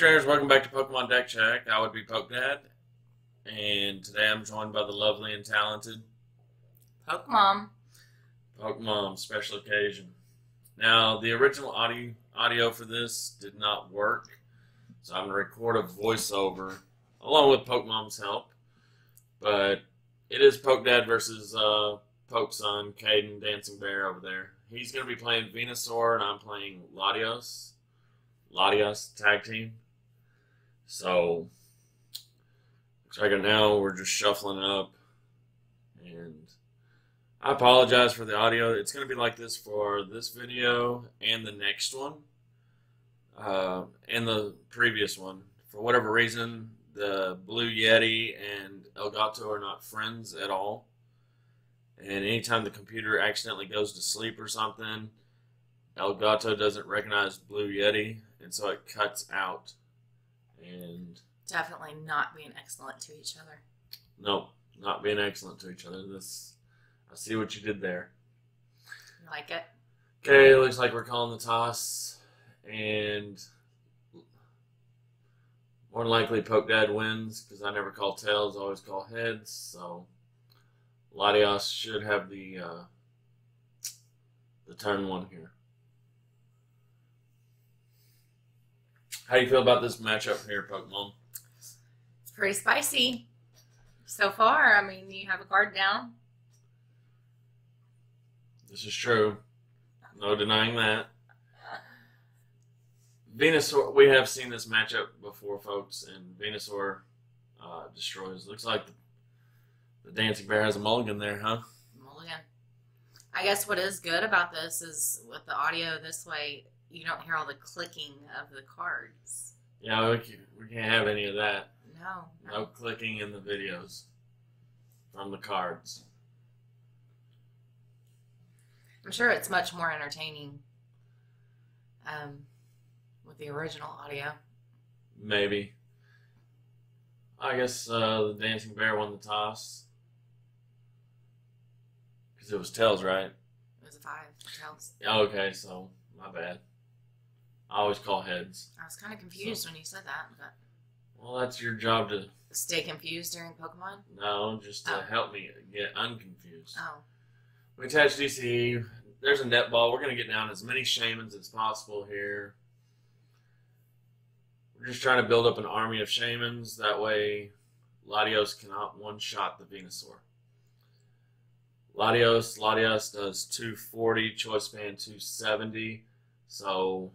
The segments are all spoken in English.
trainers, welcome back to Pokemon Deck Check. I would be PokeDad, and today I'm joined by the lovely and talented Pokemon. Pokemon Special Occasion. Now, the original audio for this did not work, so I'm going to record a voiceover along with Pokemom's help. But it is PokeDad versus Pokeson, Caden, Dancing Bear over there. He's going to be playing Venusaur, and I'm playing Latios tag team. So looks like now we're just shuffling up, and I apologize for the audio. It's going to be like this for this video and the next one, and the previous one. For whatever reason, the Blue Yeti and Elgato are not friends at all. And anytime the computer accidentally goes to sleep or something, Elgato doesn't recognize Blue Yeti, and so it cuts out. And Definitely not being excellent to each other. nope, not being excellent to each other. I see what you did there. You like it? Okay, looks like we're calling the toss, and more than likely PokeDad wins because I never call tails, I always call heads. So Latios should have the turn one here. How do you feel about this matchup here, Pokemon? It's pretty spicy so far. I mean, you have a guard down. This is true. No denying that. Venusaur, we have seen this matchup before, folks, and Venusaur destroys. Looks like the Dancing Bear has a mulligan there, huh? Mulligan. I guess what is good about this is with the audio this way, you don't hear all the clicking of the cards. Yeah, we can't have any of that. No. No clicking in the videos from the cards. I'm sure it's much more entertaining with the original audio. Maybe. I guess the Dancing Bear won the toss. Because it was tails, right? It was a 5 tails. Okay, so my bad. I always call heads. I was kind of confused when you said that, but Well, that's your job to... stay confused during Pokemon? No, just to help me get unconfused. Oh. We attach DC. There's a net ball. We're going to get down as many Shamans as possible here. We're just trying to build up an army of Shamans. That way, Latios cannot one-shot the Venusaur. Latios does 240, Choice Band 270. So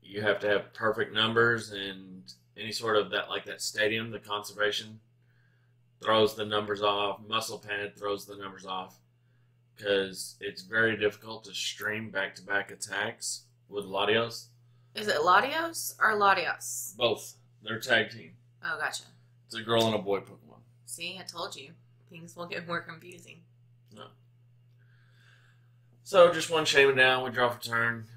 you have to have perfect numbers, and any sort of that, like that stadium, the conservation, throws the numbers off. Muscle Pad throws the numbers off because it's very difficult to stream back-to-back attacks with Latios. Is it Latios or Latias? Both. They're tag team. Oh, gotcha. It's a girl and a boy Pokemon. See, I told you. Things will get more confusing. No. So just one Shaman down. We draw for turn.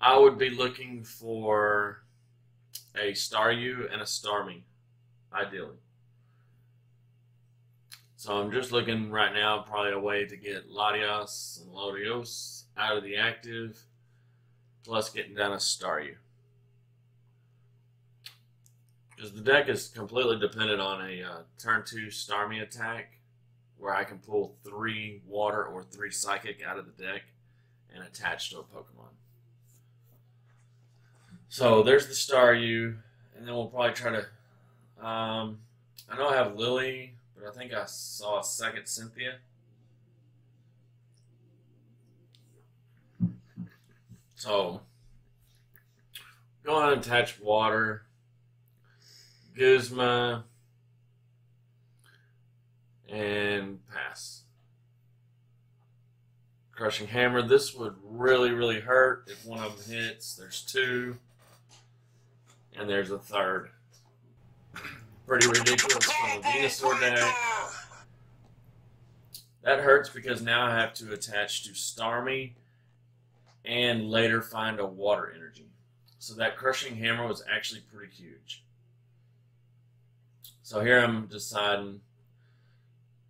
I would be looking for a Staryu and a Starmie, ideally. So I'm just looking right now, probably a way to get Latios and Latios out of the active, plus getting down a Staryu. Because the deck is completely dependent on a turn 2 Starmie attack, where I can pull 3 water or 3 psychic out of the deck and attach to a Pokemon. So there's the Staryu, and then we'll probably try to... I know I have Lily, but I think I saw a second Cynthia. So go ahead and attach water. Guzma, and pass. Crushing Hammer. This would really, really hurt if one of them hits. There's 2, and there's a 3rd. Pretty ridiculous from the Venusaur deck. That hurts because now I have to attach to Starmie and later find a water energy. So that Crushing Hammer was actually pretty huge. So here I'm deciding,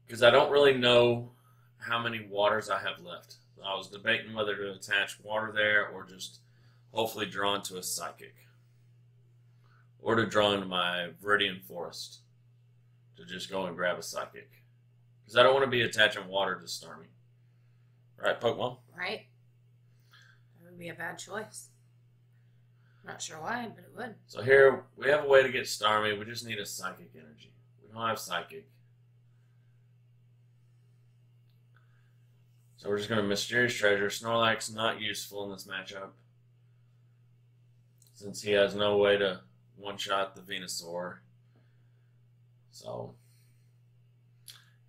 because I don't really know how many waters I have left. So I was debating whether to attach water there or just hopefully draw into a Psychic. Or to draw into my Viridian Forest. To just go and grab a Psychic. Because I don't want to be attaching water to Starmie. Right, Pokemon? Right. That would be a bad choice. Not sure why, but it would. So here, we have a way to get Starmie. We just need a Psychic energy. We don't have Psychic. So we're just going to Mysterious Treasure. Snorlax not useful in this matchup. Since he has no way to one-shot the Venusaur. So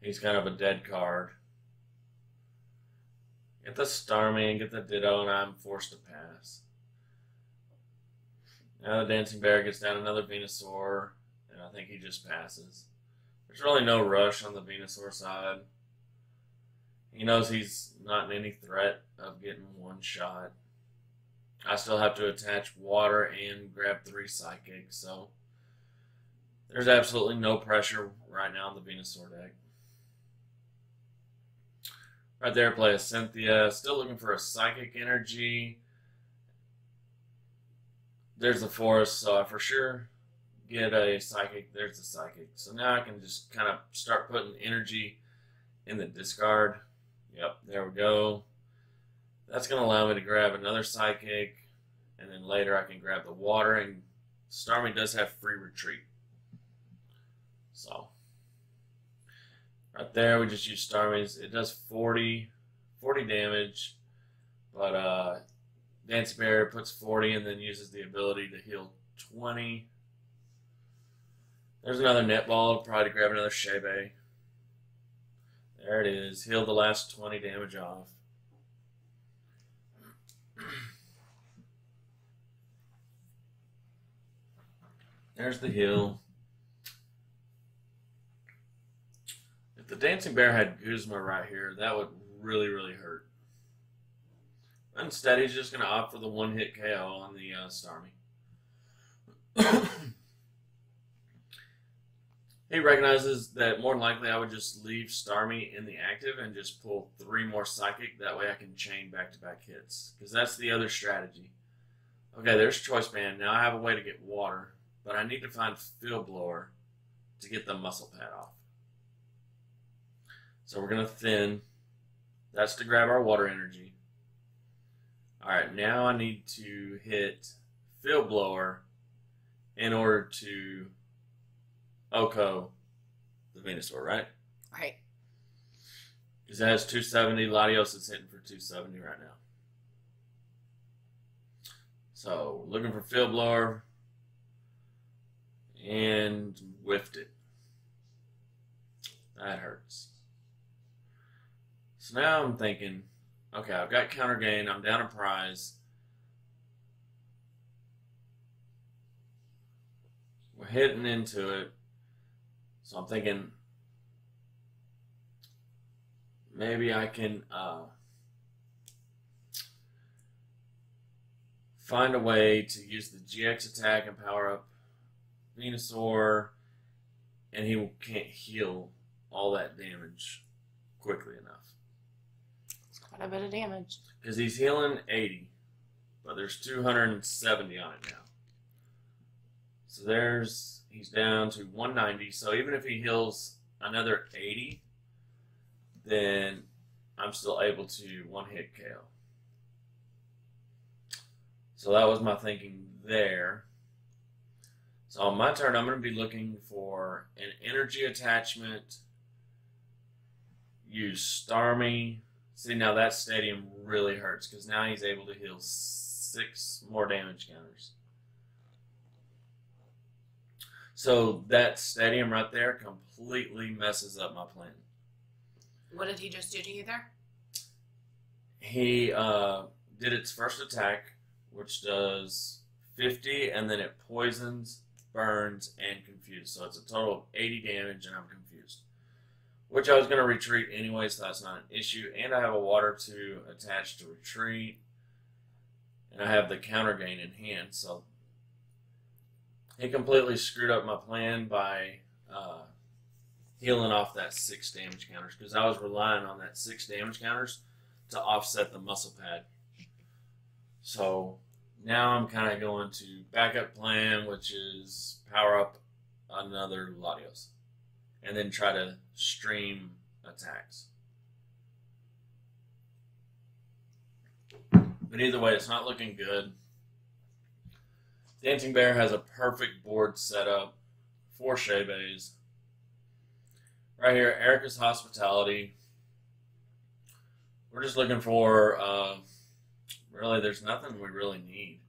he's kind of a dead card. Get the Starmie and get the Ditto, and I'm forced to pass. Now the Dancing Bear gets down another Venusaur, and I think he just passes. There's really no rush on the Venusaur side. He knows he's not in any threat of getting one shot. I still have to attach water and grab 3 Psychics, so there's absolutely no pressure right now on the Venusaur deck. Right there, play a Cynthia. Still looking for a Psychic energy. There's the Forest, so I for sure get a Psychic. There's the Psychic. So now I can just kind of start putting energy in the discard. Yep, there we go. That's going to allow me to grab another Psychic, and then later I can grab the water, and Starmie does have free retreat. So, right there, we just use Starmie's. It does 40 damage, but Dancing Bear puts 40 and then uses the ability to heal 20. There's another Netball. I'll probably grab another Shebe. There it is. Heal the last 20 damage off. There's the heal. If the Dancing Bear had Guzma right here, that would really, really hurt. Instead, he's just going to opt for the one-hit KO on the Starmie. He recognizes that more than likely I would just leave Starmie in the active and just pull 3 more Psychic. That way I can chain back-to-back hits. Because that's the other strategy. Okay, there's Choice Band. Now I have a way to get water. But I need to find Field Blower to get the Muscle Pad off. So we're going to thin. That's to grab our water energy. Alright, now I need to hit Field Blower in order to Oko the Venusaur, right? Right. Because it has 270. Latios is hitting for 270 right now. So, looking for Field Blower. And whiffed it. That hurts. So now I'm thinking, okay, I've got counter gain. I'm down a prize. We're hitting into it. So I'm thinking maybe I can find a way to use the GX attack and power up Venusaur, and he can't heal all that damage quickly enough. It's quite a bit of damage. Because he's healing 80, but there's 270 on it now. So he's down to 190. So even if he heals another 80, then I'm still able to one-hit KO. So that was my thinking there. So on my turn, I'm going to be looking for an energy attachment. Use Starmie. See, now that Stadium really hurts because now he's able to heal 6 more damage counters. So that Stadium right there completely messes up my plan. What did he just do to you there? He did its first attack, which does 50, and then it poisons, burns, and confused. So it's a total of 80 damage, and I'm confused. Which I was going to retreat anyway, so that's not an issue. And I have a water to attach to retreat. And I have the counter gain in hand, so he completely screwed up my plan by healing off that 6 damage counters, because I was relying on that 6 damage counters to offset the muscle pad. So Now I'm kind of going to backup plan, which is power up another Latios. And then try to stream attacks. But either way, it's not looking good. Dancing Bear has a perfect board setup. 4 Shebeis. Right here, Erica's Hospitality. We're just looking for, really, there's nothing we really need.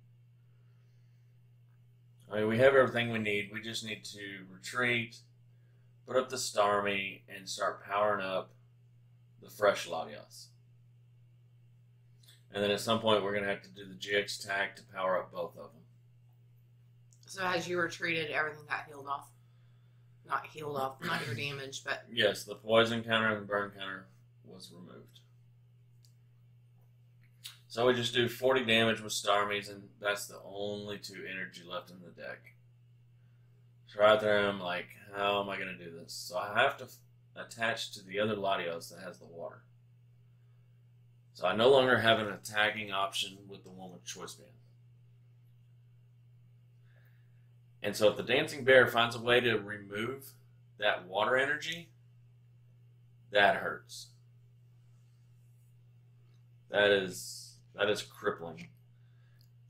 I mean, we have everything we need. We just need to retreat, put up the Starmie, and start powering up the fresh Latias. And then at some point, we're going to have to do the GX attack to power up both of them. So as you retreated, everything got healed off? Not healed off, not your damage, but... Yes, the poison counter and the burn counter was removed. So we just do 40 damage with Starmies, and that's the only 2 energy left in the deck. So right there, I'm like, how am I going to do this? So I have to attach to the other Latios that has the water. So I no longer have an attacking option with the one with Choice Band. And so if the Dancing Bear finds a way to remove that water energy, that hurts. That is crippling.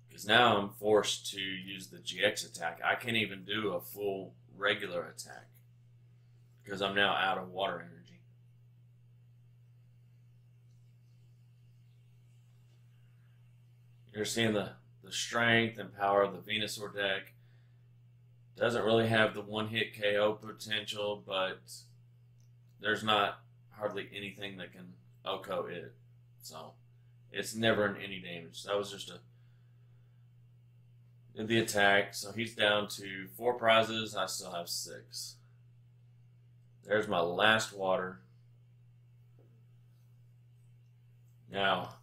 Because now I'm forced to use the GX attack. I can't even do a full regular attack. Because I'm now out of water energy. You're seeing the strength and power of the Venusaur deck. Doesn't really have the one-hit KO potential, but there's not hardly anything that can OHKO it. So it's never in any damage. That was just the attack. So he's down to 4 prizes. I still have 6. There's my last water. Now,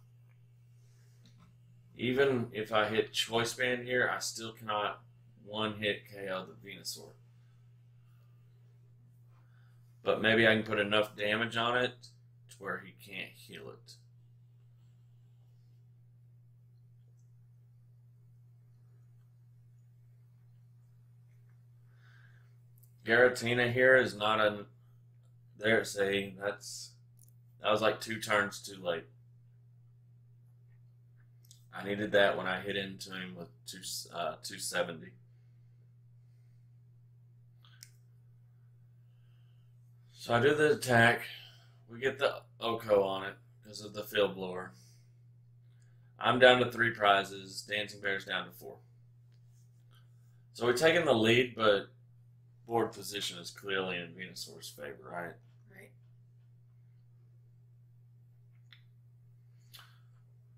even if I hit Choice Band here, I still cannot one-hit KO the Venusaur. But maybe I can put enough damage on it to where he can't heal it. Garatina here is not a... There, see, that was like 2 turns too late. I needed that when I hit into him with 270. So I do the attack. We get the OHKO on it because of the field blower. I'm down to 3 prizes. Dancing Bear's down to 4. So we're taking the lead, but board position is clearly in Venusaur's favor, right? Right.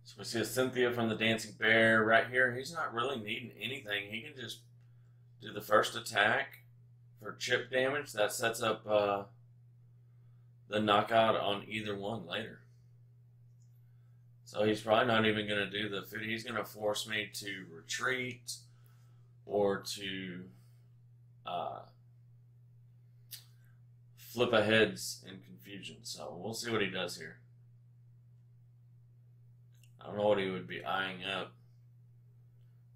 So we see a Cynthia from the Dancing Bear right here. He's not really needing anything. He can just do the first attack for chip damage. That sets up the knockout on either one later. So he's probably not even going to do the 50. He's going to force me to retreat or to flip aheads in confusion. So we'll see what he does here. I don't know what he would be eyeing up.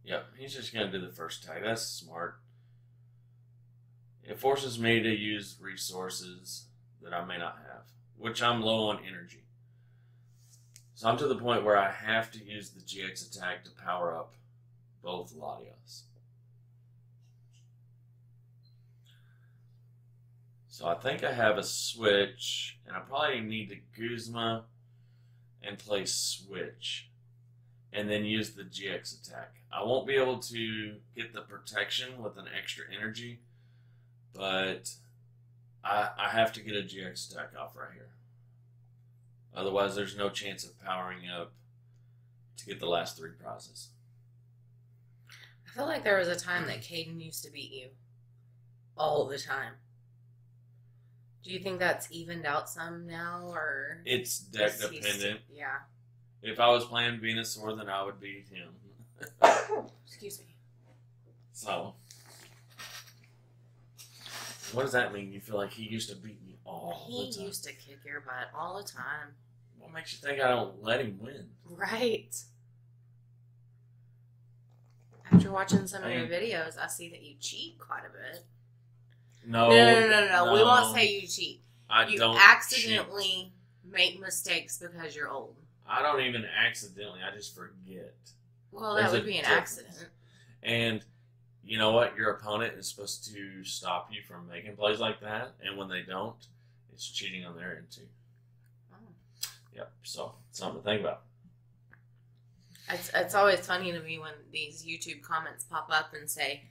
Yep, he's just going to do the first attack. That's smart. It forces me to use resources that I may not have, which I'm low on energy. So I'm to the point where I have to use the GX attack to power up both Latios. So I think I have a switch, and I probably need to Guzma and play switch, and then use the GX attack. I won't be able to get the protection with an extra energy, but I have to get a GX attack off right here. Otherwise, there's no chance of powering up to get the last 3 prizes. I feel like there was a time that Caden used to beat you. All the time. Do you think that's evened out some now, or... It's deck dependent. Yeah. If I was playing Venusaur, then I would beat him. Excuse me. So... what does that mean? You feel like he used to beat me all the time? He used to kick your butt all the time. What makes you think I don't let him win? Right. After watching some of your videos, I see that you cheat quite a bit. No. No. We won't say you cheat. I don't accidentally make mistakes because you're old. I don't even accidentally. I just forget. Well, that would be an accident. And you know what? Your opponent is supposed to stop you from making plays like that. And when they don't, it's cheating on their end too. Oh. Yep. So, something to think about. It's always funny to me when these YouTube comments pop up and say,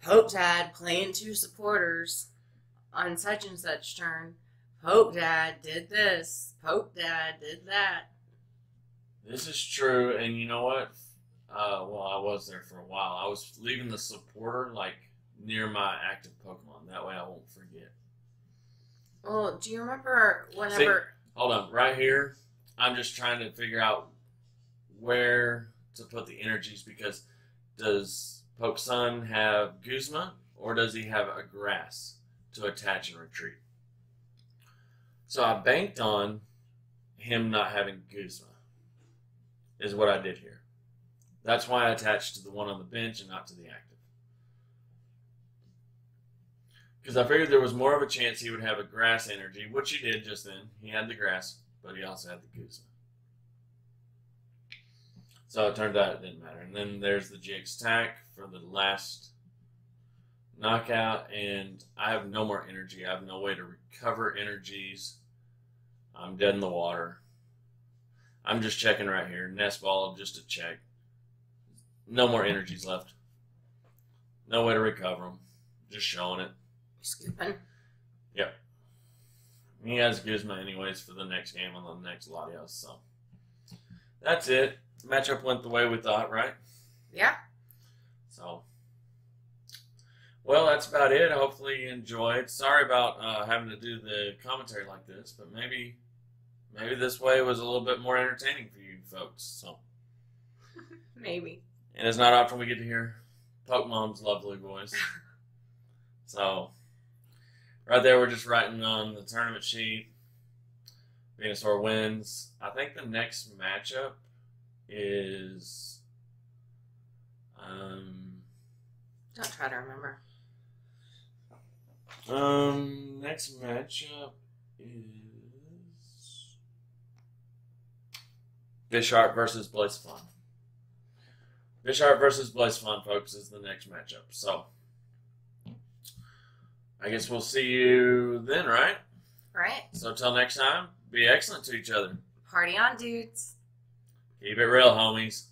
Pope Dad playing 2 supporters on such and such turn. Pope Dad did this. Pope Dad did that. This is true, and you know what? Well, I was there for a while. I was leaving the supporter like near my active Pokemon. That way I won't forget. Well, do you remember whenever... See, hold on. Right here, I'm just trying to figure out where to put the energies, because does PokeSun have Guzma, or does he have a grass to attach and retreat? So I banked on him not having Guzma, is what I did here. That's why I attached to the one on the bench and not to the active. Because I figured there was more of a chance he would have a grass energy, which he did just then. He had the grass, but he also had the Guzma. So it turned out it didn't matter. And then there's the GX attack for the last knockout, and I have no more energy. I have no way to recover energies. I'm dead in the water. I'm just checking right here. Nest ball just to check. No more energies left. No way to recover them. Just showing it. Scooping. Yep. He has Guzma anyways for the next game on the next Latios. So that's it. Matchup went the way we thought, right? Yeah. So, well, that's about it. Hopefully you enjoyed. Sorry about having to do the commentary like this, but maybe this way was a little bit more entertaining for you folks. So maybe. And it's not often we get to hear Pokemon's lovely voice. So, right there, we're just writing on the tournament sheet. Venusaur wins. I think the next matchup is... Don't try to remember. Next matchup is Bisharp versus Blaziken. Bisharp versus Blaziken, folks, is the next matchup. So, I guess we'll see you then, right? Right. So, till next time, be excellent to each other. Party on, dudes. Keep it real, homies.